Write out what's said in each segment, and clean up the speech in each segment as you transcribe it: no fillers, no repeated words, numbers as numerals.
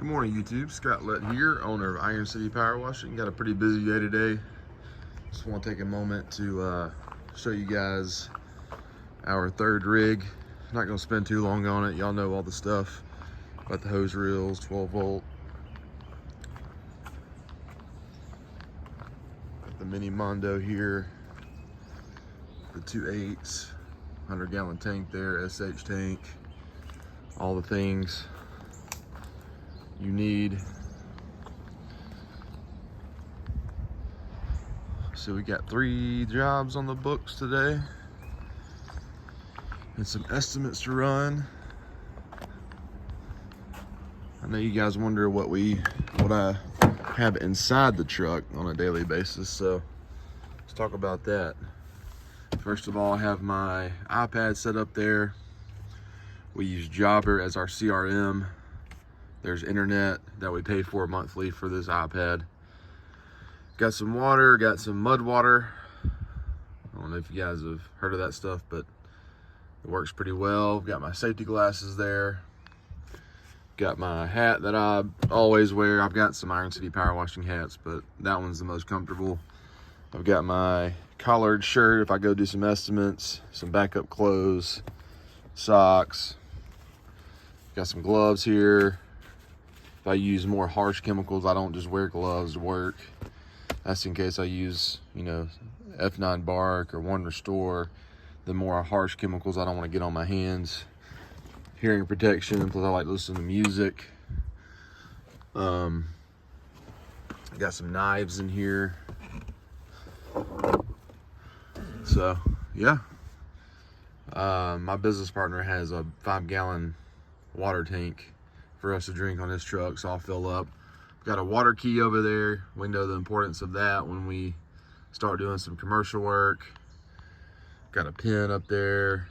Good morning, YouTube. Scott Lett here, owner of Iron City Power Washing. Got a pretty busy day today. Just want to take a moment to show you guys our third rig. Not going to spend too long on it. Y'all know all the stuff about the hose reels, 12 volt. Got the mini Mondo here, the 2.8s, 100-gallon tank there, SH tank, all the things you need. So we got 3 jobs on the books today and some estimates to run. I know you guys wonder what I have inside the truck on a daily basis, so let's talk about that. First of all, I have my iPad set up there. We use Jobber as our CRM. There's internet that we pay for monthly for this iPad. Got some water, got some mud water. I don't know if you guys have heard of that stuff, but it works pretty well. Got my safety glasses there. Got my hat that I always wear. I've got some Iron City Power Washing hats, but that one's the most comfortable. I've got my collared shirt if I go do some estimates, some backup clothes, socks. Got some gloves here. If I use more harsh chemicals, I don't just wear gloves to work. That's in case I use, F9 bark or One Restore. The more harsh chemicals I don't want to get on my hands. Hearing protection, plus I like to listen to music. Got some knives in here. So, yeah. My business partner has a 5-gallon water tank for us to drink on this truck, so I'll fill up. Got a water key over there. We know the importance of that when we start doing some commercial work. Got a pen up there.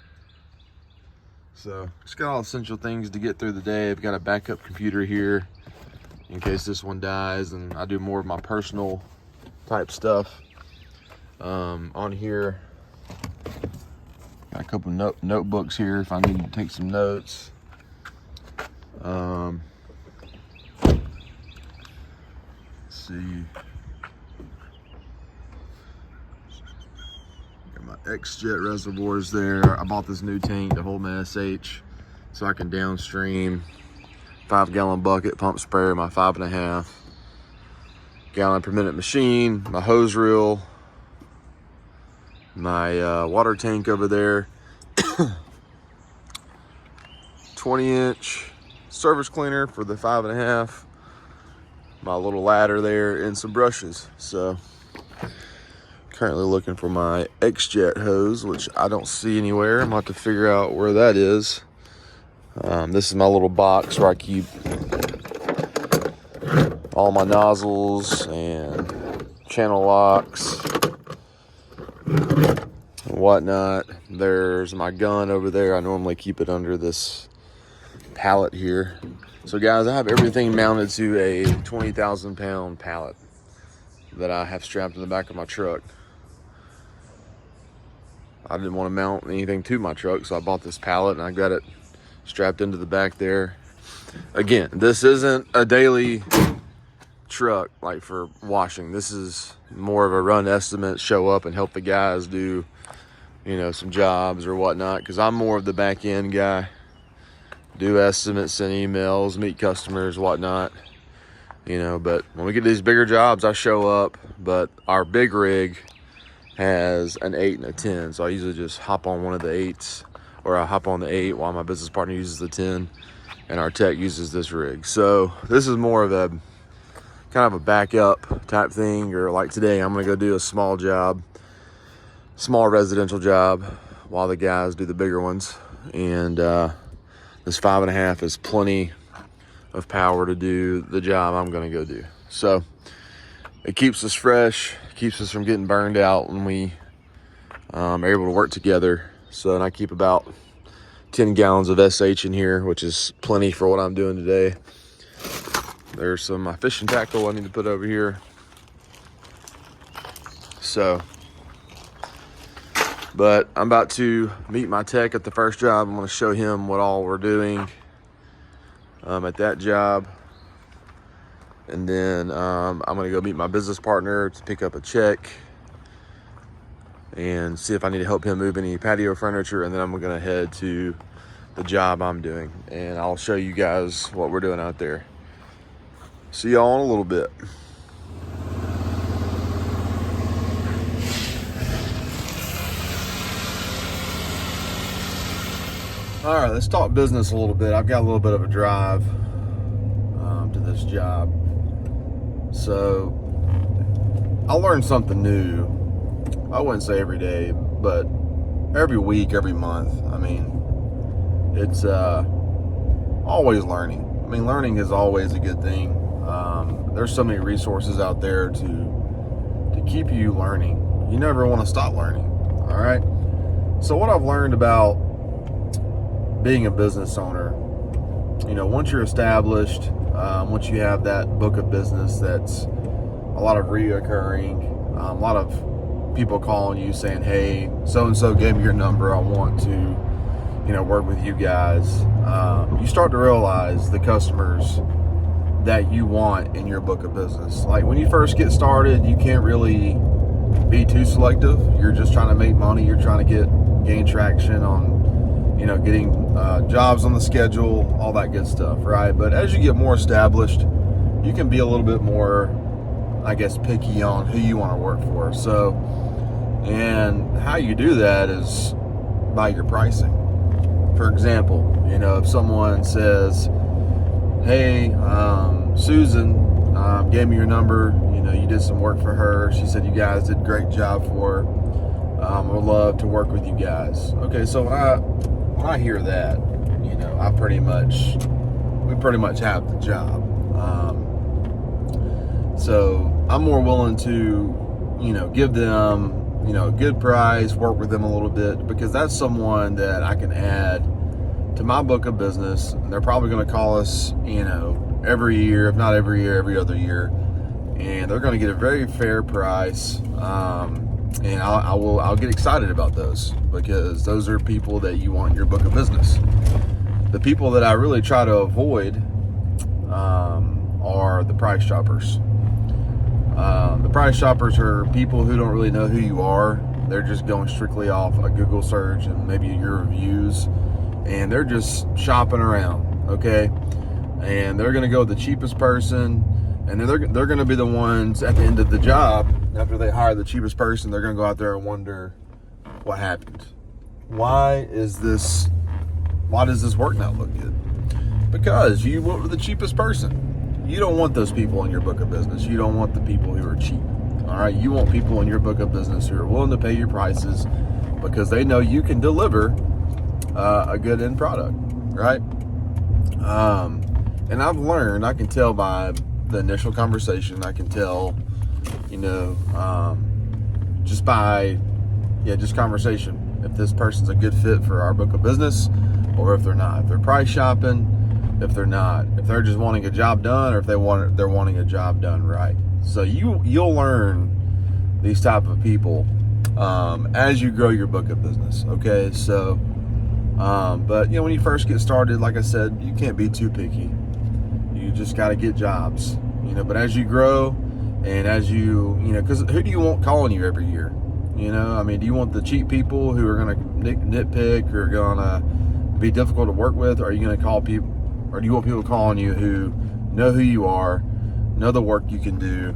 So just got all essential things to get through the day. I've got a backup computer here in case this one dies, and I do more of my personal type stuff. On here, got a couple notebooks here if I need to take some notes. Let's see. Got my X-Jet reservoirs there. I bought this new tank to hold my SH so I can downstream 5-gallon bucket pump sprayer, my 5.5 gallon per minute machine, my hose reel, my water tank over there, 20-inch surface cleaner for the 5.5, my little ladder there, and some brushes. So currently looking for my X-Jet hose, which I don't see anywhere. I'm gonna have to figure out where that is. This is my little box where I keep all my nozzles and channel locks and whatnot. There's my gun over there. I normally keep it under this pallet here. So guys, I have everything mounted to a 20,000 pound pallet that I have strapped in the back of my truck. I didn't want to mount anything to my truck, so I bought this pallet and I got it strapped into the back there. Again, this isn't a daily truck like for washing. This is more of a run estimate, show up and help the guys do, some jobs or whatnot, because I'm more of the back end guy. Do estimates, send emails, meet customers, whatnot, but when we get these bigger jobs, I show up. But our big rig has an 8 and a 10, so I usually just hop on one of the 8s, or I hop on the 8 while my business partner uses the 10, and our tech uses this rig. So this is more of a kind of a backup type thing, or like today, I'm gonna go do a small residential job while the guys do the bigger ones. And this 5.5 is plenty of power to do the job I'm gonna go do. So it keeps us fresh, keeps us from getting burned out when we are able to work together. So, and I keep about 10 gallons of SH in here, which is plenty for what I'm doing today. There's some my fishing tackle I need to put over here. So, but I'm about to meet my tech at the first job. I'm going to show him what all we're doing at that job. And then I'm gonna go meet my business partner to pick up a check and see if I need to help him move any patio furniture. And then I'm gonna head to the job I'm doing, and I'll show you guys what we're doing out there. See y'all in a little bit. All right, let's talk business a little bit. I've got a little bit of a drive to this job. So I learned something new. I wouldn't say every day, but every week, every month. I mean, it's always learning. I mean, learning is always a good thing. There's so many resources out there to keep you learning. You never want to stop learning. All right. So what I've learned about being a business owner, once you're established, once you have that book of business that's a lot of reoccurring, a lot of people calling you saying, hey, so-and-so gave me your number, I want to, work with you guys. You start to realize the customers that you want in your book of business. Like when you first get started, you can't really be too selective. You're just trying to make money. You're trying to gain traction on, getting jobs on the schedule, all that good stuff, right? But as you get more established, you can be a little bit more, I guess, picky on who you want to work for. So, and how you do that is by your pricing. For example, if someone says, hey, Susan gave me your number, you did some work for her, she said you guys did a great job for her, I would love to work with you guys. Okay, so when I hear that, we pretty much have the job. So I'm more willing to, give them, a good price, work with them a little bit, because that's someone that I can add to my book of business. And they're probably going to call us, every year, if not every year, every other year, and they're going to get a very fair price. And I'll get excited about those, because those are people that you want in your book of business. The people that I really try to avoid are the price shoppers. The price shoppers are people who don't really know who you are. They're just going strictly off a Google search and maybe your reviews, and they're just shopping around, okay? And they're going to go with the cheapest person, and then they're going to be the ones at the end of the job, after they hire the cheapest person, they're going to go out there and wonder what happened. Why does this work not look good? Because you went with the cheapest person. You don't want those people in your book of business. You don't want the people who are cheap. All right. You want people in your book of business who are willing to pay your prices, because they know you can deliver a good end product. Right. And I've learned, I can tell by the initial conversation, I can tell, just by, just conversation, if this person's a good fit for our book of business or if they're not. If they're price shopping, if they're not, if they're just wanting a job done, or if they're wanting a job done right. So you'll learn these type of people as you grow your book of business. Okay, so but when you first get started, like I said, you can't be too picky. You just got to get jobs, but as you grow, and as you because who do you want calling you every year? Do you want the cheap people who are going to nitpick, or going to be difficult to work with? Or are you going to call people, or do you want people calling you who know who you are, know the work you can do,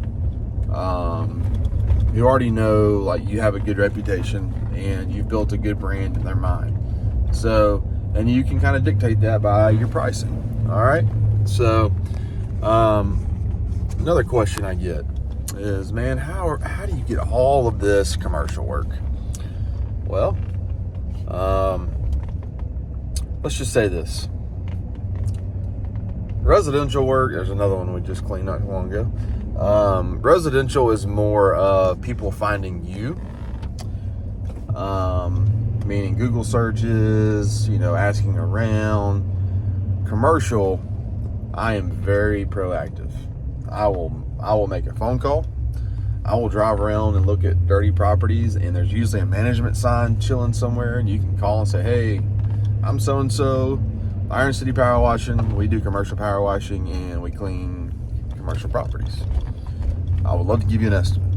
who already know, like, you have a good reputation and you've built a good brand in their mind? So, and you can kind of dictate that by your pricing. All right. So, another question I get is, man, how do you get all of this commercial work? Well, let's just say this. Residential work, there's another one we just cleaned not long ago. Residential is more of people finding you, meaning Google searches, asking around. Commercial, I am very proactive. I will make a phone call. I will drive around and look at dirty properties, and there's usually a management sign chilling somewhere, and you can call and say, hey, I'm so-and-so, Iron City Power Washing. We do commercial power washing, and we clean commercial properties. I would love to give you an estimate.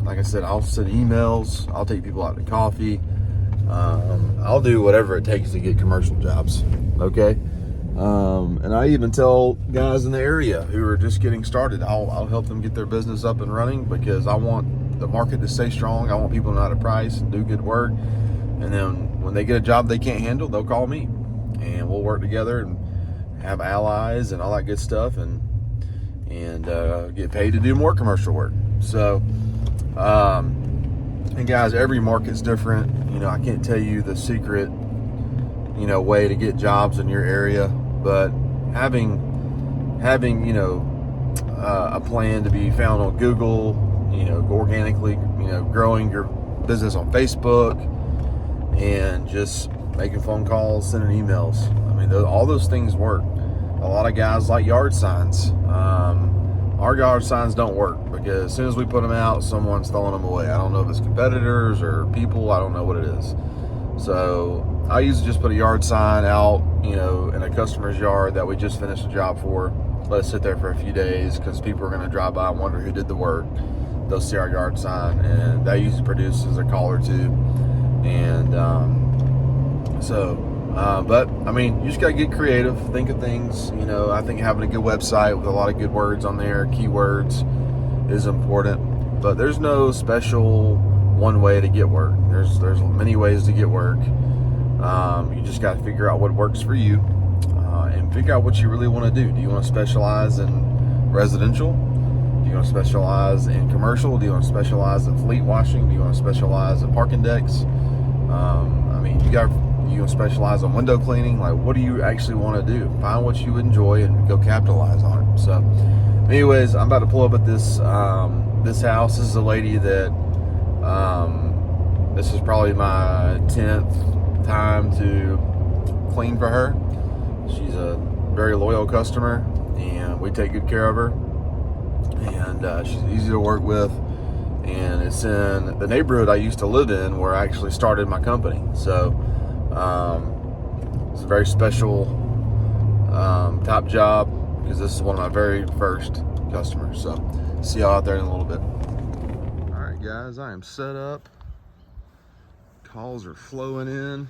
Like I said, I'll send emails, I'll take people out to coffee, I'll do whatever it takes to get commercial jobs, okay? And I even tell guys in the area who are just getting started, I'll help them get their business up and running, because I want the market to stay strong. I want people to know how to price and do good work. And then when they get a job they can't handle, they'll call me, and we'll work together and have allies and all that good stuff, and get paid to do more commercial work. So, and guys, every market's different. You know, I can't tell you the secret, you know, way to get jobs in your area, but having you know, a plan to be found on Google, you know, organically, you know, growing your business on Facebook, and just making phone calls, sending emails. I mean, all those things work. A lot of guys like yard signs. Our yard signs don't work, because as soon as we put them out, someone's throwing them away. I don't know if it's competitors or people. I don't know what it is. So I usually just put a yard sign out, you know, in a customer's yard that we just finished a job for. Let it sit there for a few days, because people are going to drive by and wonder who did the work. They'll see our yard sign, and that usually produces a call or two. And but I mean, you just gotta get creative, think of things. You know, I think having a good website with a lot of good words on there, keywords, is important. But there's no special one way to get work. There's many ways to get work. You just gotta figure out what works for you, and figure out what you really want to do. Do you want to specialize in residential? Do you want to specialize in commercial? Do you want to specialize in fleet washing? Do you want to specialize in parking decks? I mean, you want to specialize on window cleaning? Like, what do you actually want to do? Find what you enjoy and go capitalize on it. So anyways, I'm about to pull up at this this house. This is a lady that this is probably my 10th time to clean for her. She's a very loyal customer, and we take good care of her, and she's easy to work with. And it's in the neighborhood I used to live in, where I actually started my company. So it's a very special top job, because this is one of my very first customers. So see y'all out there in a little bit. All right, guys, I am set up. Calls are flowing in.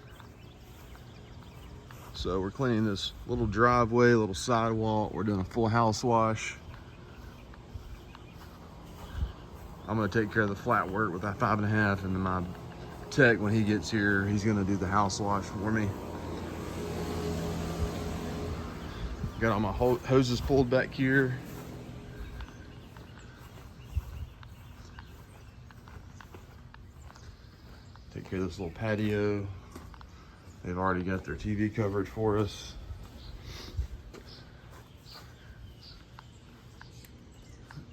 So we're cleaning this little driveway, little sidewalk. We're doing a full house wash. I'm gonna take care of the flat work with that 5.5, and then my tech, when he gets here, he's gonna do the house wash for me. Got all my hoses pulled back here. Take care of this little patio. They've already got their TV covered for us.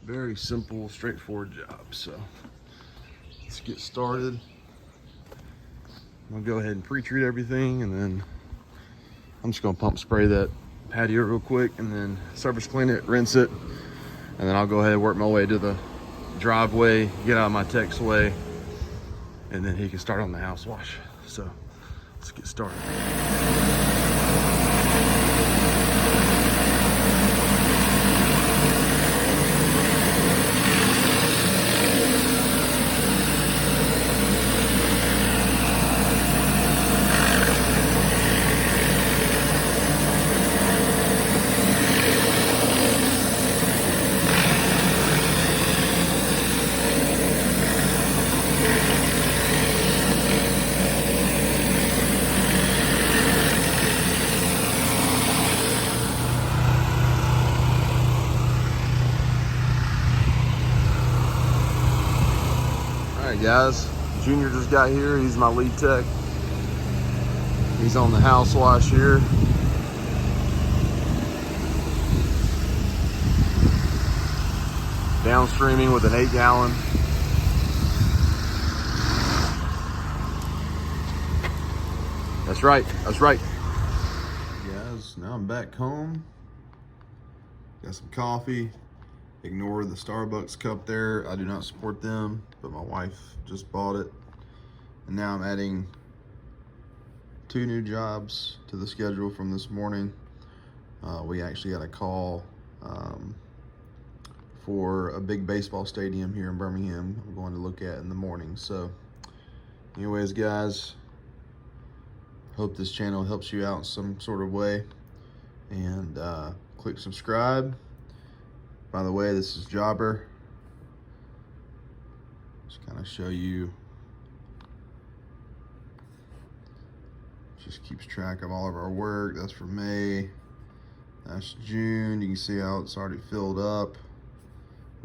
Very simple, straightforward job. So let's get started. I'm gonna go ahead and pre-treat everything, and then I'm just gonna pump spray that patio real quick, and then surface clean it, rinse it, and then I'll go ahead and work my way to the driveway, get out of my tech's way, and then he can start on the house wash. So let's get started. Guys, Junior just got here. He's my lead tech. He's on the house wash here. Downstreaming with an 8-gallon. That's right, that's right. Guys, now I'm back home. Got some coffee. Ignore the Starbucks cup there. I do not support them, but my wife just bought it. And now I'm adding 2 new jobs to the schedule from this morning. We actually got a call for a big baseball stadium here in Birmingham. I'm going to look at in the morning. So anyways, guys, hope this channel helps you out in some sort of way, and click subscribe. By the way, this is Jobber. Just kind of show you, just keeps track of all of our work. That's for May, that's June. You can see how it's already filled up.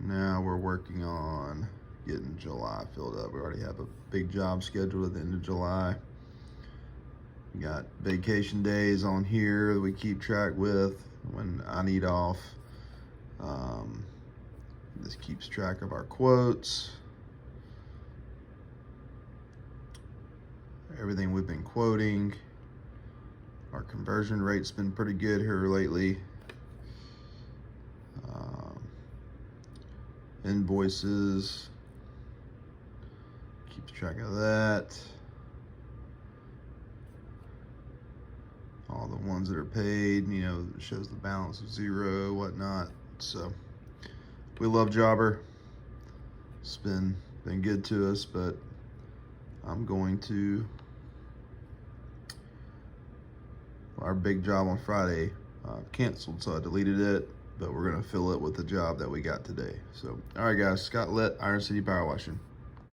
Now we're working on getting July filled up. We already have a big job scheduled at the end of July. We got vacation days on here that we keep track with when I need off. This keeps track of our quotes, everything we've been quoting. Our conversion rate's been pretty good here lately. Invoices, keeps track of that. All the ones that are paid, you know, it shows the balance of zero, whatnot. So we love Jobber. It's been good to us, but I'm going to, our big job on Friday canceled, so I deleted it, but we're gonna fill it with the job that we got today. So, all right guys, Scott Lett, Iron City Power Washing.